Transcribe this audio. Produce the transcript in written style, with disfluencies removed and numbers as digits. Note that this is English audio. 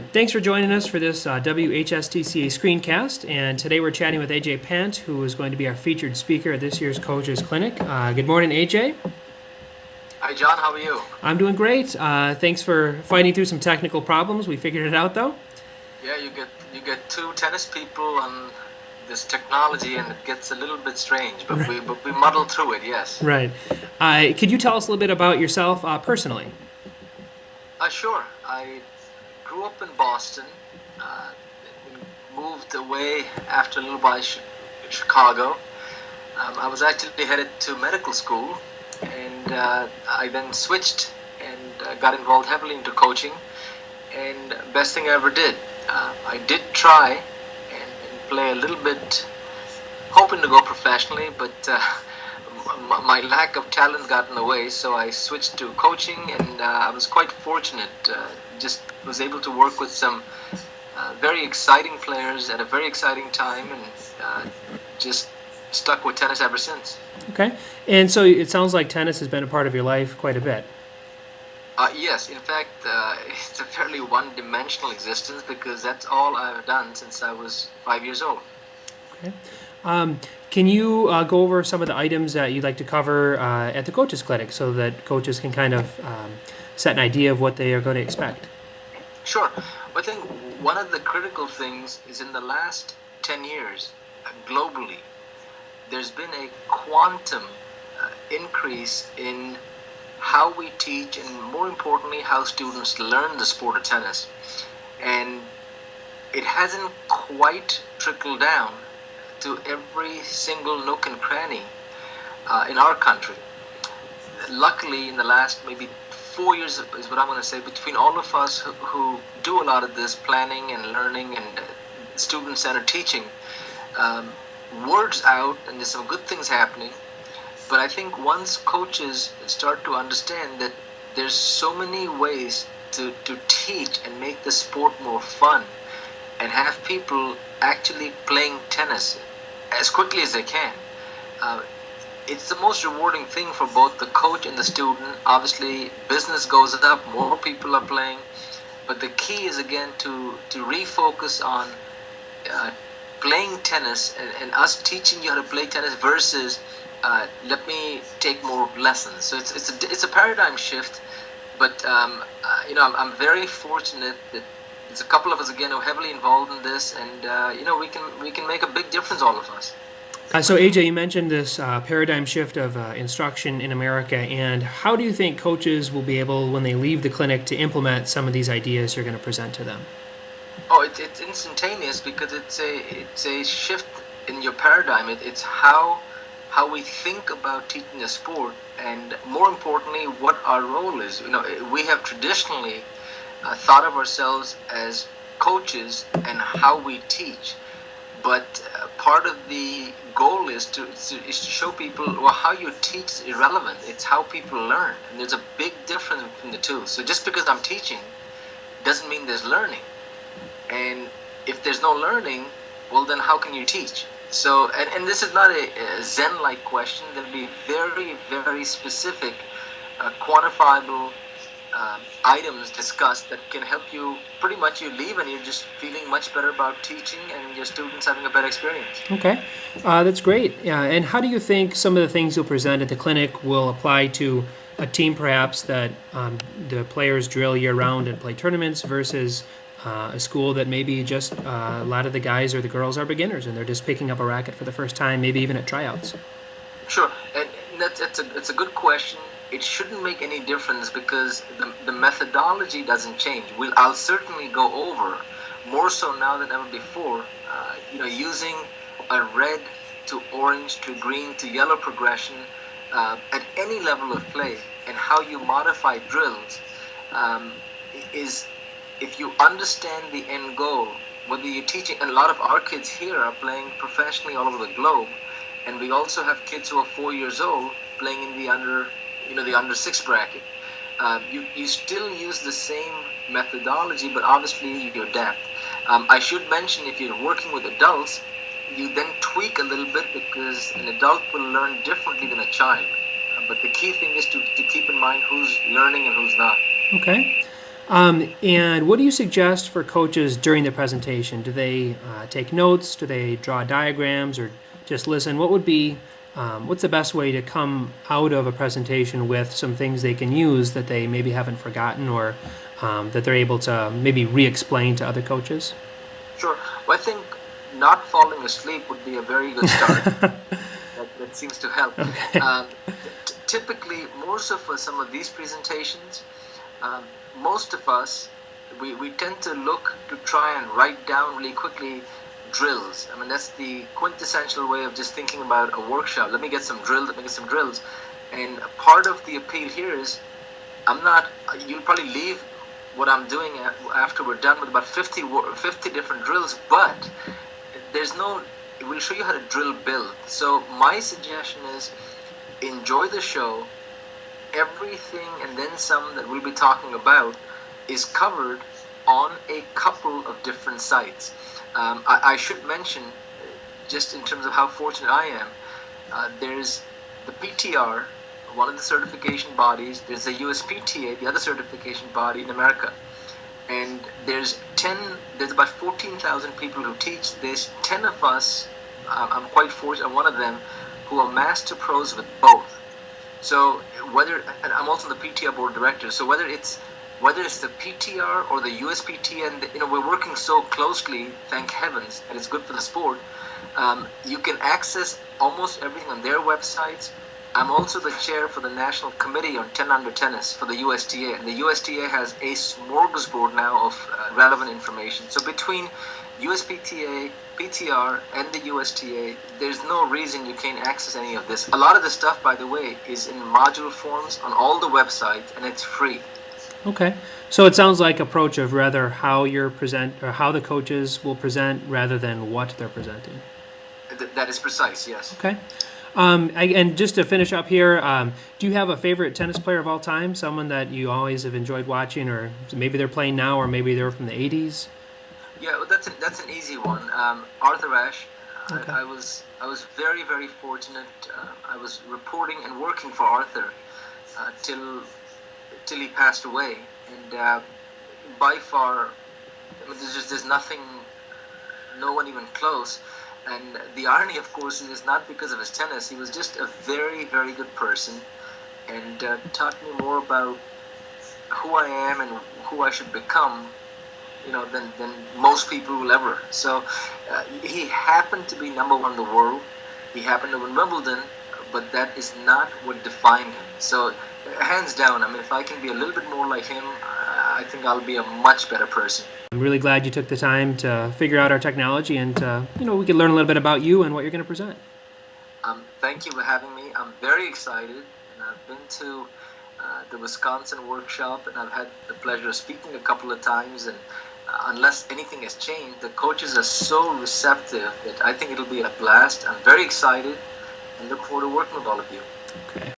Thanks for joining us for this WHSTCA screencast. And today we're chatting with Ajay Pant, who is going to be our featured speaker at this year's Coaches Clinic. Good morning, Ajay. Hi, John. How are you? I'm doing great. Thanks for fighting through some technical problems. We figured it out, though. Yeah, you get two tennis people on this technology, and it gets a little bit strange, but we muddle through it. Yes. Right. Could you tell us a little bit about yourself personally? Sure. I grew up in Boston. Uh, Moved away after a little while in Chicago. I was actually headed to medical school, and I then switched and got involved heavily into coaching. And best thing I ever did. I did try and play a little bit, hoping to go professionally, but my lack of talent got in the way. So I switched to coaching, and I was quite fortunate. Just was able to work with some very exciting players at a very exciting time, and just stuck with tennis ever since. Okay. And so it sounds like tennis has been a part of your life quite a bit. Yes, in fact, it's a fairly one-dimensional existence because that's all I've done since I was 5 years old. Okay. Can you go over some of the items that you'd like to cover at the Coaches Clinic so that coaches can kind of set an idea of what they are going to expect? Sure. I think one of the critical things is in the last 10 years, globally, there's been a quantum increase in how we teach and, more importantly, how students learn the sport of tennis. And it hasn't quite trickled down to every single nook and cranny in our country. Luckily, in the last maybe 4 years is what I'm going to say, between all of us who do a lot of this planning and learning and student-centered teaching, word's out and there's some good things happening. But I think once coaches start to understand that there's so many ways to teach and make the sport more fun and have people actually playing tennis as quickly as they can, it's the most rewarding thing for both the coach and the student. Obviously, business goes up, more people are playing, but the key is again to refocus on playing tennis and us teaching you how to play tennis versus let me take more lessons. So it's a paradigm shift, but I'm very fortunate that there's a couple of us again who are heavily involved in this, and we can make a big difference, all of us. So AJ, you mentioned this paradigm shift of instruction in America, and how do you think coaches will be able, when they leave the clinic, to implement some of these ideas you're going to present to them? Oh, it's instantaneous because it's a shift in your paradigm. It's how we think about teaching a sport, and more importantly, what our role is. We have traditionally thought of ourselves as coaches and how we teach, but part of the goal is to show people, well, how you teach is irrelevant. It's how people learn, and there's a big difference between the two. So just because I'm teaching doesn't mean there's learning, and if there's no learning, well, then how can you teach? So, and this is not a Zen-like question. There'll be very, very specific, quantifiable items discussed that can help you. Pretty much you leave and you're just feeling much better about teaching and your students having a better experience. Okay, that's great. And how do you think some of the things you'll present at the clinic will apply to a team perhaps that the players drill year-round and play tournaments versus a school that maybe just a lot of the guys or the girls are beginners and they're just picking up a racket for the first time, maybe even at tryouts? Sure, and that's a good question. It shouldn't make any difference because the methodology doesn't change. I'll certainly go over, more so now than ever before, using a red to orange to green to yellow progression at any level of play, and how you modify drills is, if you understand the end goal, whether you're teaching, and a lot of our kids here are playing professionally all over the globe, and we also have kids who are 4 years old playing in the under 6 bracket. You still use the same methodology, but obviously you adapt. I should mention, if you're working with adults, you then tweak a little bit because an adult will learn differently than a child. But the key thing is to keep in mind who's learning and who's not. Okay. And what do you suggest for coaches during the presentation? Do they take notes? Do they draw diagrams or just listen? What would be what's the best way to come out of a presentation with some things they can use that they maybe haven't forgotten or that they're able to maybe re-explain to other coaches? Sure. Well, I think not falling asleep would be a very good start. That seems to help. Okay. Typically, most of us, some of these presentations, most of us, we tend to look to try and write down really quickly drills. I mean, that's the quintessential way of just thinking about a workshop. Let me get some drills. And part of the appeal here is you'll probably leave what I'm doing after we're done with about 50 different drills, but we'll show you how to drill build. So my suggestion is enjoy the show. Everything and then some that we'll be talking about is covered on a couple of different sites. I should mention, just in terms of how fortunate I am, there's the PTR, one of the certification bodies. There's the USPTA, the other certification body in America. And there's about 14,000 people who teach. There's 10 of us, I'm quite fortunate, I'm one of them, who are master pros with both. So and I'm also on the PTR board of directors, so whether it's the PTR or the USPTA, and we're working so closely, thank heavens, and it's good for the sport. You can access almost everything on their websites. I'm also the chair for the National Committee on 10 Under Tennis for the USTA, and the USTA has a smorgasbord now of relevant information. So between USPTA, PTR, and the USTA, there's no reason you can't access any of this. A lot of the stuff, by the way, is in module forms on all the websites, and it's free. Okay. So it sounds like approach of rather how you're present or how the coaches will present rather than what they're presenting. That is precise, yes. Okay. And just to finish up here, do you have a favorite tennis player of all time? Someone that you always have enjoyed watching, or maybe they're playing now, or maybe they're from the 80s? Yeah, well, that's an easy one. Arthur Ashe. Okay. I was very, very fortunate. I was reporting and working for Arthur till he passed away, and by far, I mean, there's nothing, no one even close. And the irony, of course, is not because of his tennis. He was just a very, very good person, and taught me more about who I am and who I should become, than most people will ever. So he happened to be number one in the world. He happened to win Wimbledon, but that is not what defined him. So hands down, I mean, if I can be a little bit more like him, I think I'll be a much better person. I'm really glad you took the time to figure out our technology and, we could learn a little bit about you and what you're going to present. Thank you for having me. I'm very excited, and I've been to the Wisconsin workshop, and I've had the pleasure of speaking a couple of times, and unless anything has changed, the coaches are so receptive that I think it'll be a blast. I'm very excited and look forward to working with all of you. Okay.